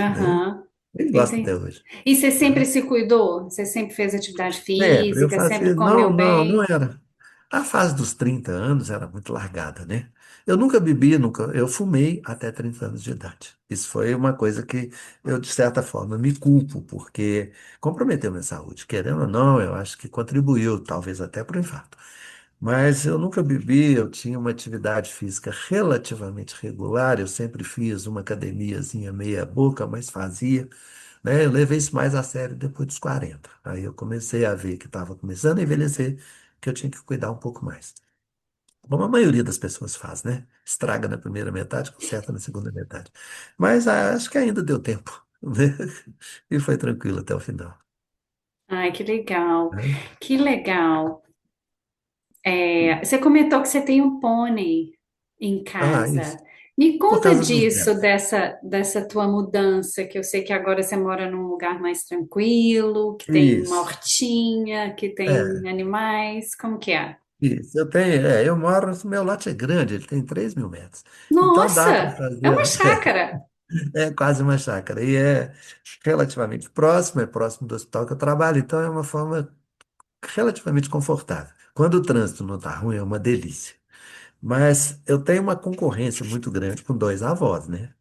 S3: né?
S1: Aham,
S3: E gosto até
S1: entendi.
S3: hoje,
S1: E você sempre
S3: né?
S1: se cuidou? Você sempre fez atividade
S3: Sempre, eu
S1: física? Sempre
S3: fazia.
S1: comeu
S3: Não
S1: bem?
S3: era. A fase dos 30 anos era muito largada, né? Eu nunca bebi, nunca. Eu fumei até 30 anos de idade. Isso foi uma coisa que eu, de certa forma, me culpo, porque comprometeu minha saúde. Querendo ou não, eu acho que contribuiu, talvez até para o infarto. Mas eu nunca bebi, eu tinha uma atividade física relativamente regular, eu sempre fiz uma academiazinha meia boca, mas fazia, né? Eu levei isso mais a sério depois dos 40. Aí eu comecei a ver que estava começando a envelhecer, que eu tinha que cuidar um pouco mais. Como a maioria das pessoas faz, né? Estraga na primeira metade, conserta na segunda metade. Mas acho que ainda deu tempo, né? E foi tranquilo até o final,
S1: Ai, que legal.
S3: né?
S1: Que legal. É, você comentou que você tem um pônei em
S3: Ah,
S1: casa.
S3: isso.
S1: Me
S3: Por
S1: conta
S3: causa dos
S1: disso,
S3: netos.
S1: dessa tua mudança, que eu sei que agora você mora num lugar mais tranquilo, que tem uma
S3: Isso.
S1: hortinha, que tem
S3: É.
S1: animais. Como que é?
S3: Isso, eu moro, meu lote é grande, ele tem 3.000 metros. Então dá para
S1: Nossa, é uma
S3: fazer,
S1: chácara.
S3: é quase uma chácara. E é relativamente próximo, é próximo do hospital que eu trabalho, então é uma forma relativamente confortável. Quando o trânsito não está ruim, é uma delícia. Mas eu tenho uma concorrência muito grande com dois avós, né?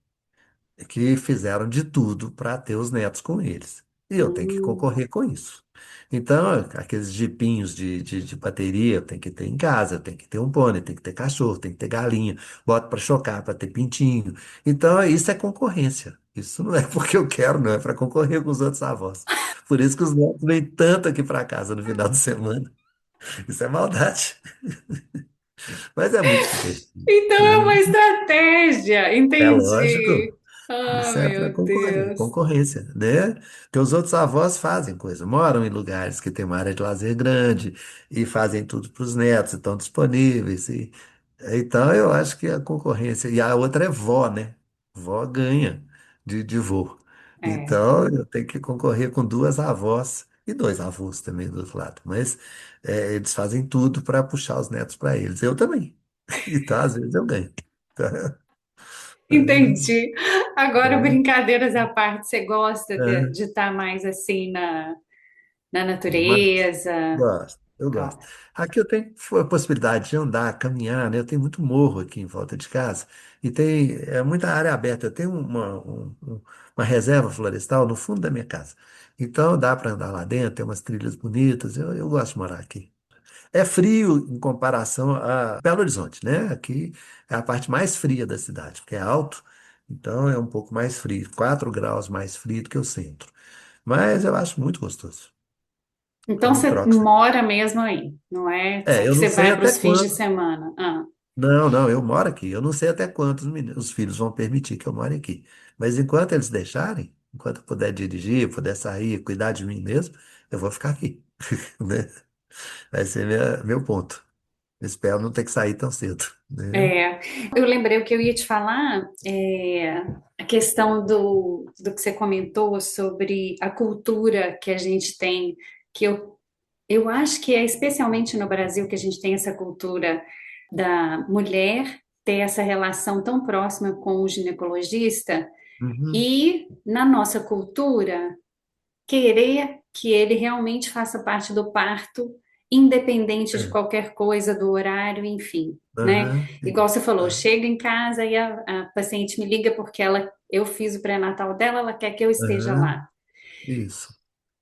S3: Que fizeram de tudo para ter os netos com eles. E eu tenho que
S1: Hum.
S3: concorrer com isso. Então, aqueles jipinhos de bateria eu tenho que ter em casa, eu tenho que ter um pônei, tem que ter cachorro, tem que ter galinha, boto para chocar, para ter pintinho. Então, isso é concorrência. Isso não é porque eu quero, não, é para concorrer com os outros avós. Por isso que os netos vêm tanto aqui para casa no final de semana. Isso é maldade, mas é muito divertido,
S1: Então é uma
S3: né?
S1: estratégia,
S3: É lógico.
S1: entendi. Ah,
S3: Isso é para
S1: meu
S3: concorrer,
S1: Deus.
S3: concorrência, né? Porque os outros avós fazem coisa, moram em lugares que tem uma área de lazer grande e fazem tudo para os netos, estão disponíveis. Então, eu acho que a concorrência. E a outra é vó, né? Vó ganha de vô.
S1: É.
S3: Então, eu tenho que concorrer com duas avós e dois avós também do outro lado. Mas eles fazem tudo para puxar os netos para eles. Eu também. Então, às vezes, eu ganho.
S1: Entendi. Agora,
S3: Tá?
S1: brincadeiras à parte, você gosta
S3: É,
S1: de estar mais assim na
S3: é.
S1: natureza?
S3: Gosto, eu gosto.
S1: Gosta.
S3: Aqui eu tenho a possibilidade de andar, caminhar, né? Eu tenho muito morro aqui em volta de casa e tem muita área aberta. Eu tenho uma reserva florestal no fundo da minha casa. Então dá para andar lá dentro, tem umas trilhas bonitas. Eu gosto de morar aqui. É frio em comparação a Belo Horizonte, né? Aqui é a parte mais fria da cidade, porque é alto, então é um pouco mais frio, 4 graus mais frio do que o centro. Mas eu acho muito gostoso. Eu
S1: Então,
S3: não
S1: você
S3: troco.
S1: mora mesmo aí, não é que
S3: Eu não
S1: você
S3: sei
S1: vai para
S3: até
S1: os fins de
S3: quando.
S1: semana? Ah,
S3: Não, eu moro aqui. Eu não sei até quanto os filhos vão permitir que eu more aqui. Mas enquanto eles deixarem, enquanto eu puder dirigir, puder sair, cuidar de mim mesmo, eu vou ficar aqui, né? Vai ser meu ponto. Espero não ter que sair tão cedo, né?
S1: É, eu lembrei o que eu ia te falar, a questão do que você comentou sobre a cultura que a gente tem, que eu acho que é especialmente no Brasil que a gente tem essa cultura da mulher ter essa relação tão próxima com o ginecologista
S3: Uhum.
S1: e na nossa cultura querer que ele realmente faça parte do parto, independente de
S3: É.
S1: qualquer coisa, do horário, enfim, né?
S3: Aham.
S1: Igual você falou,
S3: Aham.
S1: chega em casa e a paciente me liga porque eu fiz o pré-natal dela, ela quer que eu esteja
S3: Aham.
S1: lá.
S3: Isso.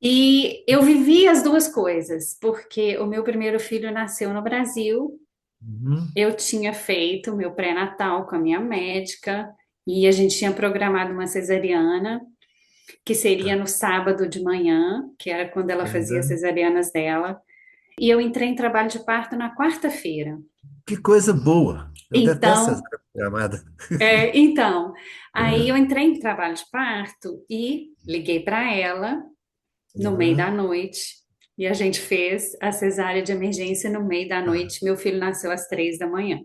S1: E eu vivi as duas coisas, porque o meu primeiro filho nasceu no Brasil,
S3: Uhum.
S1: eu tinha feito o meu pré-natal com a minha médica e a gente tinha programado uma cesariana que seria
S3: Tá.
S1: no sábado de manhã, que era quando ela fazia as
S3: Aham.
S1: cesarianas dela, e eu entrei em trabalho de parto na quarta-feira.
S3: Que coisa boa. Eu detesto essa
S1: Então,
S3: chamada.
S1: então, aí eu
S3: É.
S1: entrei em trabalho de parto e liguei para ela no meio da
S3: Aham.
S1: noite. E a gente fez a cesárea de emergência no meio da
S3: Tá.
S1: noite. Meu filho nasceu às 3 da manhã.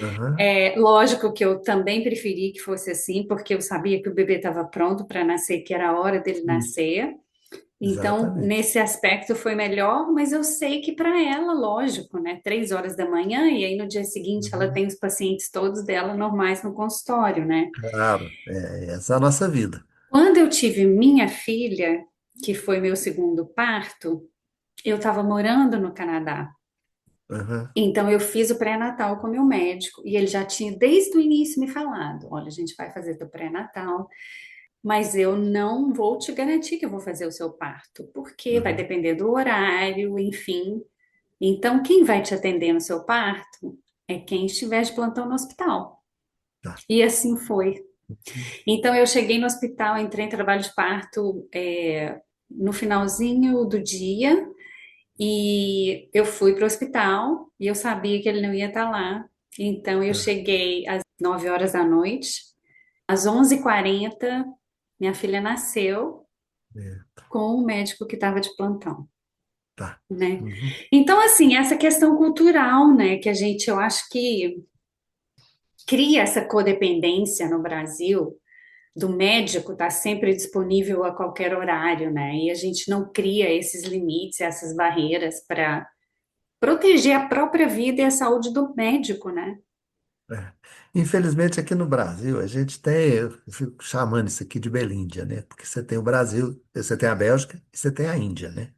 S3: Aham.
S1: É lógico que eu também preferi que fosse assim, porque eu sabia que o bebê estava pronto para nascer, que era a hora dele
S3: Isso.
S1: nascer. Então,
S3: Exatamente.
S1: nesse aspecto foi melhor, mas eu sei que para ela, lógico, né? 3 horas da manhã, e aí no dia seguinte ela
S3: Uhum.
S1: tem os pacientes todos dela normais no consultório, né?
S3: Claro. Essa é a nossa vida.
S1: Quando eu tive minha filha, que foi meu segundo parto, eu estava morando no Canadá.
S3: Aham.
S1: Então, eu fiz o pré-natal com o meu médico, e ele já tinha desde o início me falado: olha, a gente vai fazer teu pré-natal, mas eu não vou te garantir que eu vou fazer o seu parto, porque vai
S3: Aham.
S1: depender do horário, enfim. Então, quem vai te atender no seu parto é quem estiver de plantão no hospital.
S3: Tá.
S1: E assim foi. Então, eu cheguei no hospital, entrei em trabalho de parto, no finalzinho do dia, e eu fui para o hospital e eu sabia que ele não ia estar lá. Então, eu
S3: Tá.
S1: cheguei às 9 horas da noite. Às 11h40, minha filha nasceu
S3: É.
S1: com o médico que estava de plantão,
S3: Tá.
S1: né?
S3: Uhum.
S1: Então, assim, essa questão cultural, né, que a gente, eu acho que cria essa codependência no Brasil, do médico estar sempre disponível a qualquer horário, né? E a gente não cria esses limites, essas barreiras para proteger a própria vida e a saúde do médico, né?
S3: É. Infelizmente, aqui no Brasil, a gente tem, eu fico chamando isso aqui de Belíndia, né? Porque você tem o Brasil, você tem a Bélgica e você tem a Índia, né?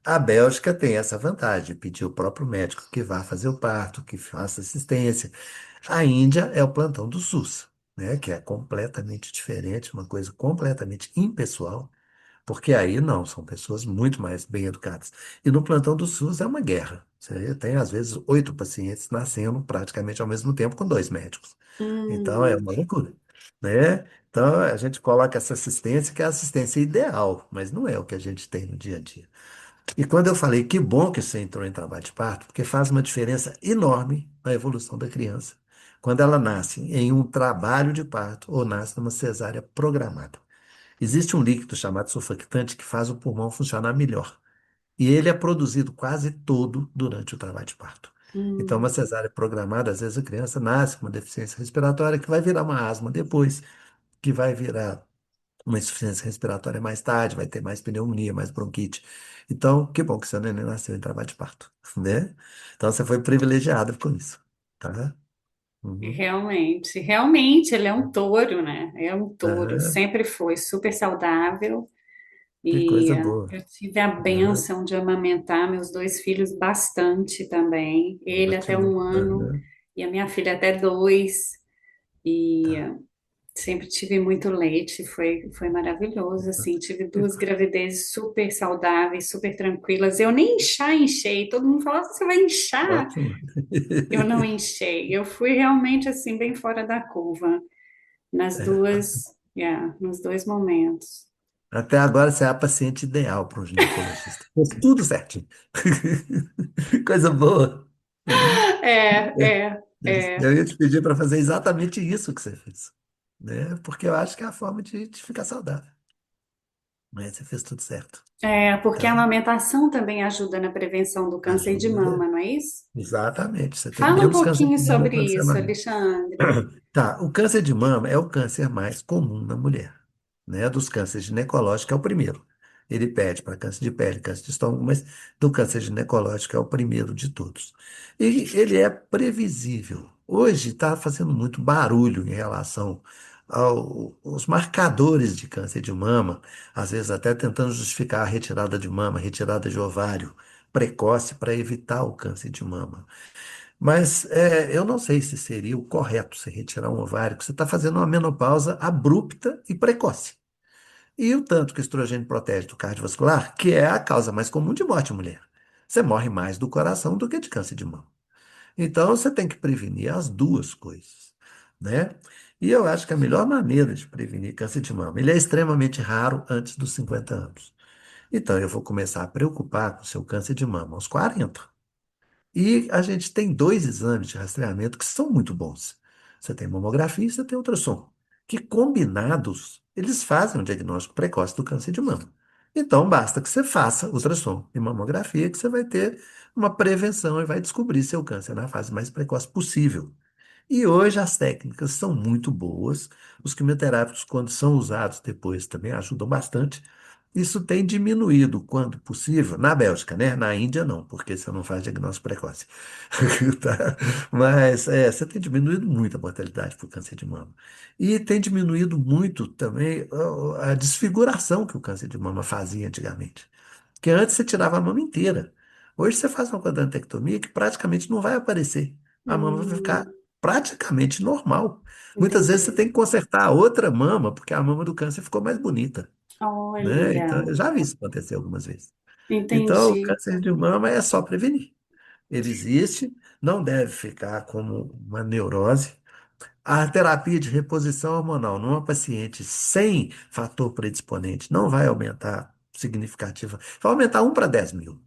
S3: A Bélgica tem essa vantagem de pedir o próprio médico que vá fazer o parto, que faça assistência. A Índia é o plantão do SUS, né? Que é completamente diferente, uma coisa completamente impessoal. Porque aí não, são pessoas muito mais bem educadas. E no plantão do SUS é uma guerra. Você tem, às vezes, 8 pacientes nascendo praticamente ao mesmo tempo com 2 médicos. Então é
S1: Hum,
S3: uma loucura, né? Então a gente coloca essa assistência, que é a assistência ideal, mas não é o que a gente tem no dia a dia. E quando eu falei que bom que você entrou em trabalho de parto, porque faz uma diferença enorme na evolução da criança, quando ela nasce em um trabalho de parto ou nasce numa cesárea programada. Existe um líquido chamado surfactante que faz o pulmão funcionar melhor. E ele é produzido quase todo durante o trabalho de parto. Então, uma
S1: hum,
S3: cesárea programada, às vezes a criança nasce com uma deficiência respiratória que vai virar uma asma depois, que vai virar uma insuficiência respiratória mais tarde, vai ter mais pneumonia, mais bronquite. Então, que bom que seu neném nasceu em trabalho de parto, né? Então, você foi privilegiado com isso, tá? Uhum.
S1: realmente, realmente, ele é um touro, né? É um touro,
S3: Aham.
S1: sempre foi super saudável.
S3: Que
S1: E
S3: coisa boa,
S1: eu tive a
S3: né?
S1: bênção de amamentar meus dois filhos bastante também. Ele até
S3: Ótimo.
S1: 1 ano
S3: Aham.
S1: e a minha filha até 2. E
S3: Tá.
S1: sempre tive muito leite, foi maravilhoso, assim. Tive duas gravidezes super saudáveis, super tranquilas. Eu nem enchei. Todo mundo falava, você vai inchar?
S3: Ótimo.
S1: Eu não enchei. Eu fui realmente, assim, bem fora da curva
S3: É.
S1: nos dois momentos.
S3: Até agora você é a paciente ideal para um ginecologista. Fez tudo certinho. Coisa boa.
S1: É.
S3: Eu ia te pedir para fazer exatamente isso que você fez, né? Porque eu acho que é a forma de ficar saudável. Mas você fez tudo certo.
S1: É, porque a
S3: Tá?
S1: amamentação também ajuda na prevenção do câncer de
S3: Ajuda.
S1: mama, não é isso?
S3: Exatamente. Você tem
S1: Fala um
S3: menos câncer
S1: pouquinho
S3: de mama
S1: sobre
S3: quando você
S1: isso,
S3: amamenta.
S1: Alexandre.
S3: Tá, o câncer de mama é o câncer mais comum na mulher, né? Dos cânceres ginecológicos é o primeiro. Ele pede para câncer de pele, câncer de estômago, mas do câncer ginecológico é o primeiro de todos. E ele é previsível. Hoje está fazendo muito barulho em relação aos marcadores de câncer de mama, às vezes até tentando justificar a retirada de mama, retirada de ovário precoce para evitar o câncer de mama. Mas eu não sei se seria o correto você retirar um ovário, que você está fazendo uma menopausa abrupta e precoce. E o tanto que o estrogênio protege do cardiovascular, que é a causa mais comum de morte em mulher. Você morre mais do coração do que de câncer de mama. Então você tem que prevenir as duas coisas, né? E eu acho que a melhor maneira de prevenir câncer de mama, ele é extremamente raro antes dos 50 anos. Então eu vou começar a preocupar com o seu câncer de mama aos 40. E a gente tem dois exames de rastreamento que são muito bons. Você tem mamografia e você tem ultrassom, que combinados, eles fazem um diagnóstico precoce do câncer de mama. Então, basta que você faça ultrassom e mamografia, que você vai ter uma prevenção e vai descobrir seu câncer na fase mais precoce possível. E hoje as técnicas são muito boas. Os quimioterápicos, quando são usados depois, também ajudam bastante. Isso tem diminuído, quando possível, na Bélgica, né? Na Índia, não, porque você não faz diagnóstico precoce. Tá? Mas você tem diminuído muito a mortalidade por câncer de mama. E tem diminuído muito também a desfiguração que o câncer de mama fazia antigamente. Porque antes você tirava a mama inteira. Hoje você faz uma quadrantectomia que praticamente não vai aparecer. A mama vai ficar
S1: Hum,
S3: praticamente normal. Muitas vezes você tem
S1: entendi.
S3: que consertar a outra mama, porque a mama do câncer ficou mais bonita, né?
S1: Olha,
S3: Então, eu já vi isso acontecer algumas vezes. Então, o
S1: entendi.
S3: câncer de mama é só prevenir. Ele existe, não deve ficar como uma neurose. A terapia de reposição hormonal numa paciente sem fator predisponente não vai aumentar significativa. Vai aumentar 1 para 10 mil.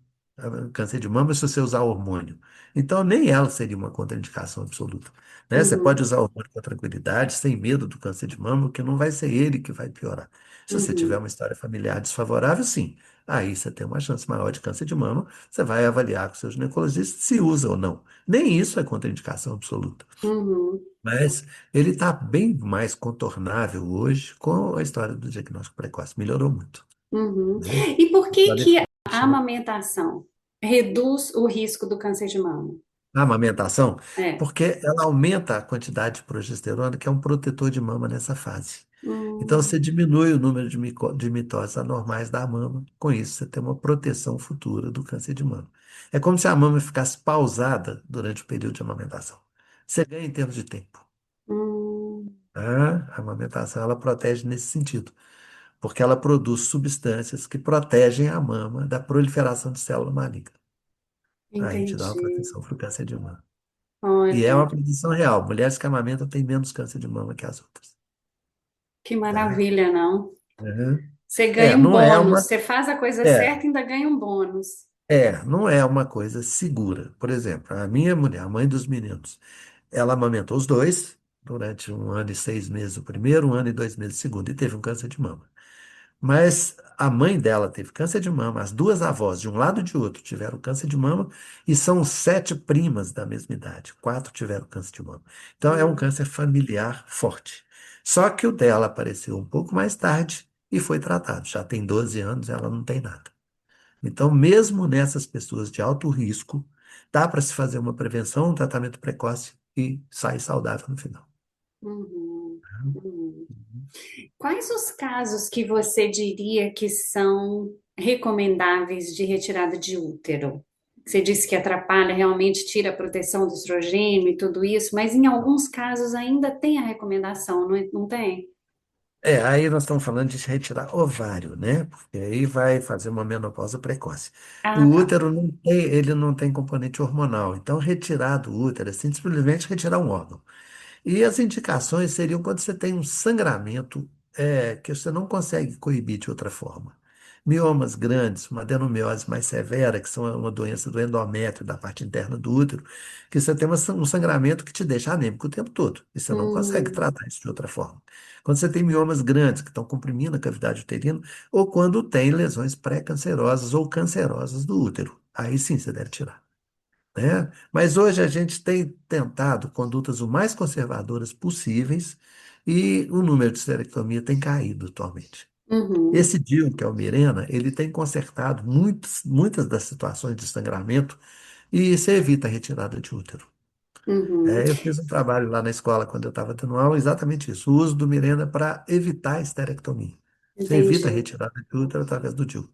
S3: Câncer de mama se você usar hormônio. Então, nem ela seria uma contraindicação absoluta. Né? Você pode
S1: Uhum,
S3: usar hormônio com tranquilidade, sem medo do câncer de mama, porque não vai ser ele que vai piorar. Se você tiver
S1: uhum,
S3: uma história familiar desfavorável, sim. Aí você tem uma chance maior de câncer de mama. Você vai avaliar com seu ginecologista se usa ou não. Nem isso é contraindicação absoluta.
S1: uhum,
S3: Mas ele está bem mais contornável hoje com a história do diagnóstico precoce. Melhorou muito,
S1: uhum.
S3: né?
S1: E por que
S3: História
S1: que a
S3: clínica.
S1: amamentação reduz o risco do câncer de mama?
S3: A amamentação,
S1: É.
S3: porque ela aumenta a quantidade de progesterona, que é um protetor de mama nessa fase. Então, você
S1: Hum,
S3: diminui o número de mitoses anormais da mama. Com isso, você tem uma proteção futura do câncer de mama. É como se a mama ficasse pausada durante o período de amamentação. Você ganha em termos de tempo.
S1: hum,
S3: Tá? A amamentação, ela protege nesse sentido, porque ela produz substâncias que protegem a mama da proliferação de célula maligna. Aí te dá uma
S1: entendi.
S3: proteção para o câncer de mama. E é uma
S1: Olha,
S3: proteção real. Mulheres que amamentam têm menos câncer de mama que as outras.
S1: que
S3: Tá?
S1: maravilha, não?
S3: Uhum.
S1: Você ganha um
S3: Não é
S1: bônus.
S3: uma.
S1: Você faz a coisa
S3: É,
S1: certa e ainda ganha um bônus.
S3: não é uma coisa segura. Por exemplo, a minha mulher, a mãe dos meninos, ela amamentou os dois durante 1 ano e 6 meses o primeiro, 1 ano e 2 meses o segundo, e teve um câncer de mama. Mas a mãe dela teve câncer de mama, as duas avós, de um lado e de outro, tiveram câncer de mama, e são 7 primas da mesma idade. 4 tiveram câncer de mama. Então é um
S1: Hum,
S3: câncer familiar forte. Só que o dela apareceu um pouco mais tarde e foi tratado. Já tem 12 anos, ela não tem nada. Então, mesmo nessas pessoas de alto risco, dá para se fazer uma prevenção, um tratamento precoce e sair saudável no final.
S1: uhum, uhum. Quais os casos que você diria que são recomendáveis de retirada de útero? Você disse que atrapalha, realmente tira a proteção do estrogênio e tudo isso, mas em alguns casos ainda tem a recomendação, não, não tem?
S3: Aí nós estamos falando de retirar ovário, né? Porque aí vai fazer uma menopausa precoce. O
S1: Ah, tá.
S3: útero ele não tem componente hormonal, então retirar do útero é simplesmente retirar um órgão. E as indicações seriam quando você tem um sangramento que você não consegue coibir de outra forma. Miomas grandes, uma adenomiose mais severa, que são uma doença do endométrio, da parte interna do útero, que você tem um sangramento que te deixa anêmico o tempo todo. E você não consegue
S1: Hum,
S3: tratar isso de outra forma. Quando você tem miomas grandes que estão comprimindo a cavidade uterina, ou quando tem lesões pré-cancerosas ou cancerosas do útero. Aí sim você deve tirar, né? Mas hoje a gente tem tentado condutas o mais conservadoras possíveis e o número de esterectomia tem caído atualmente.
S1: uhum,
S3: Esse DIU, que é o Mirena, ele tem consertado muitas das situações de sangramento e isso evita a retirada de útero.
S1: uhum.
S3: Eu fiz um trabalho lá na escola, quando eu estava dando aula, exatamente isso, o uso do Mirena para evitar a esterectomia. Você evita a
S1: Entendi,
S3: retirada de útero através do DIU.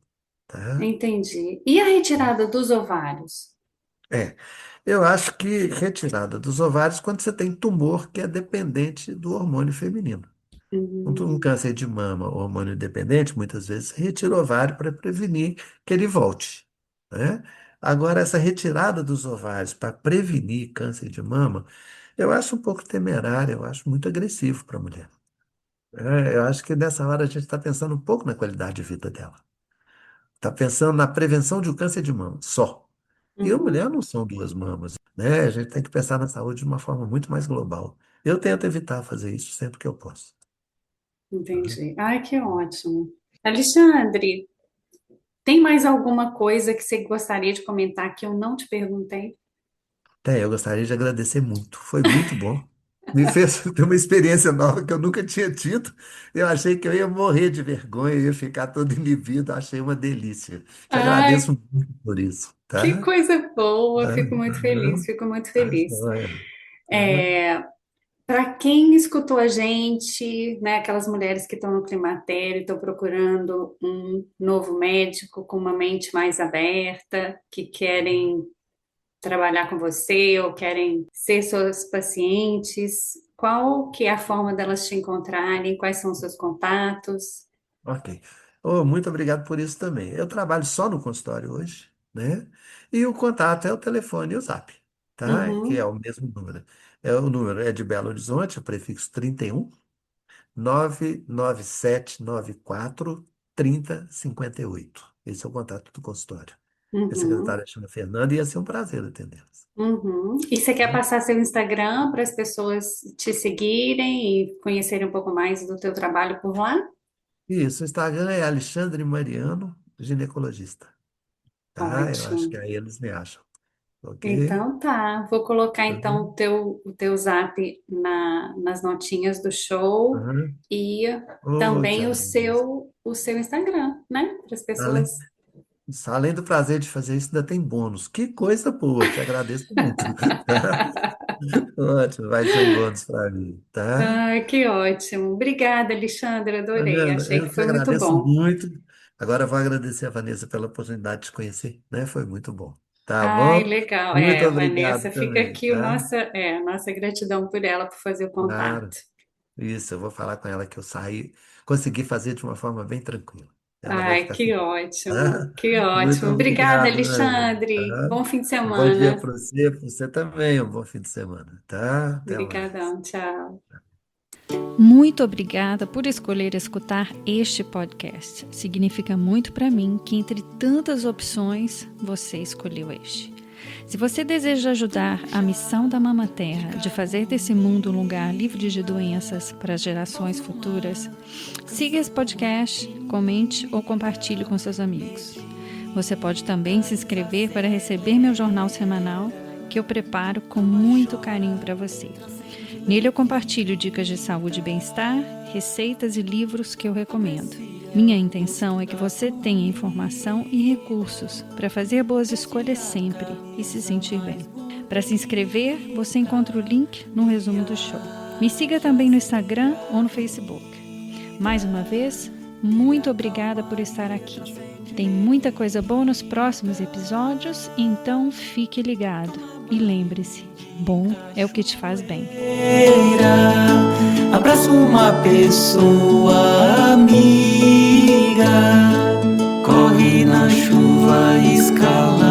S3: Tá?
S1: entendi. E a retirada dos ovários?
S3: É, eu acho que retirada dos ovários quando você tem tumor que é dependente do hormônio feminino. Um
S1: Hum,
S3: câncer de mama hormônio dependente, muitas vezes, retira o ovário para prevenir que ele volte, né? Agora, essa retirada dos ovários para prevenir câncer de mama, eu acho um pouco temerário, eu acho muito agressivo para a mulher. Eu acho que nessa hora a gente está pensando um pouco na qualidade de vida dela. Está pensando na prevenção de um câncer de mama, só. E a mulher
S1: uhum,
S3: não são duas mamas, né? A gente tem que pensar na saúde de uma forma muito mais global. Eu tento evitar fazer isso sempre que eu posso. Tá?
S1: entendi. Ai, que ótimo. Alexandre, tem mais alguma coisa que você gostaria de comentar que eu não te perguntei?
S3: Eu gostaria de agradecer muito. Foi muito bom. Me fez ter uma experiência nova que eu nunca tinha tido. Eu achei que eu ia morrer de vergonha, ia ficar todo inibido. Achei uma delícia. Te
S1: Ai,
S3: agradeço muito por isso,
S1: que
S3: tá?
S1: coisa boa,
S3: Ah,
S1: fico muito feliz, fico muito
S3: tá
S1: feliz.
S3: joia. Tá?
S1: É, para quem escutou a gente, né, aquelas mulheres que estão no climatério, estão procurando um novo médico com uma mente mais aberta, que querem trabalhar com você ou querem ser suas pacientes, qual que é a forma delas te encontrarem? Quais são os seus contatos?
S3: Ok. Oh, muito obrigado por isso também. Eu trabalho só no consultório hoje, né? E o contato é o telefone e o Zap, tá? Que é
S1: Uhum,
S3: o mesmo número. O número é de Belo Horizonte, o prefixo 31 99794 3058. Esse é o contato do consultório. A
S1: uhum,
S3: secretária chama Fernanda e ia ser um prazer atendê-las.
S1: uhum. E você quer passar seu Instagram para as pessoas te seguirem e conhecerem um pouco mais do teu trabalho por lá?
S3: Isso, o Instagram é Alexandre Mariano, ginecologista. Tá? Eu acho que
S1: Ótimo.
S3: aí eles me acham. Ok?
S1: Então tá, vou colocar então
S3: Uhum.
S1: o teu zap nas notinhas do show
S3: Uhum.
S1: e
S3: Oh, te
S1: também o
S3: agradeço.
S1: seu Instagram, né? Para as pessoas.
S3: Além, além do prazer de fazer isso, ainda tem bônus. Que coisa boa, te agradeço muito. Tá? Ótimo, vai ser um bônus para mim, tá?
S1: Ai, que ótimo. Obrigada, Alexandre, adorei.
S3: Mariana,
S1: Achei que
S3: eu te
S1: foi muito
S3: agradeço
S1: bom.
S3: muito. Agora eu vou agradecer a Vanessa pela oportunidade de te conhecer, né? Foi muito bom. Tá
S1: Ai,
S3: bom?
S1: legal.
S3: Muito
S1: É, Vanessa,
S3: obrigado
S1: fica
S3: também,
S1: aqui
S3: tá?
S1: a nossa gratidão por ela, por fazer o
S3: Claro.
S1: contato.
S3: Isso, eu vou falar com ela que eu saí, consegui fazer de uma forma bem tranquila. Ela vai
S1: Ai,
S3: ficar feliz,
S1: ótimo,
S3: tá?
S1: que
S3: Muito
S1: ótimo. Obrigada,
S3: obrigado, Mariana,
S1: Alexandre.
S3: tá?
S1: Bom fim de
S3: Bom dia
S1: semana.
S3: para você também, um bom fim de semana, tá? Até mais.
S1: Obrigadão, tchau.
S4: Muito obrigada por escolher escutar este podcast. Significa muito para mim que entre tantas opções você escolheu este. Se você deseja ajudar a missão da Mama Terra de fazer desse mundo um lugar livre de doenças para as gerações futuras, siga esse podcast, comente ou compartilhe com seus amigos. Você pode também se inscrever para receber meu jornal semanal que eu preparo com muito carinho para você. Nele eu compartilho dicas de saúde e bem-estar, receitas e livros que eu recomendo. Minha intenção é que você tenha informação e recursos para fazer boas escolhas sempre e se sentir bem. Para se inscrever, você encontra o link no resumo do show. Me siga também no Instagram ou no Facebook. Mais uma vez, muito obrigada por estar aqui. Tem muita coisa boa nos próximos episódios, então fique ligado. E lembre-se, bom é o que te faz bem.
S2: Abraço uma pessoa amiga, corre na chuva, escala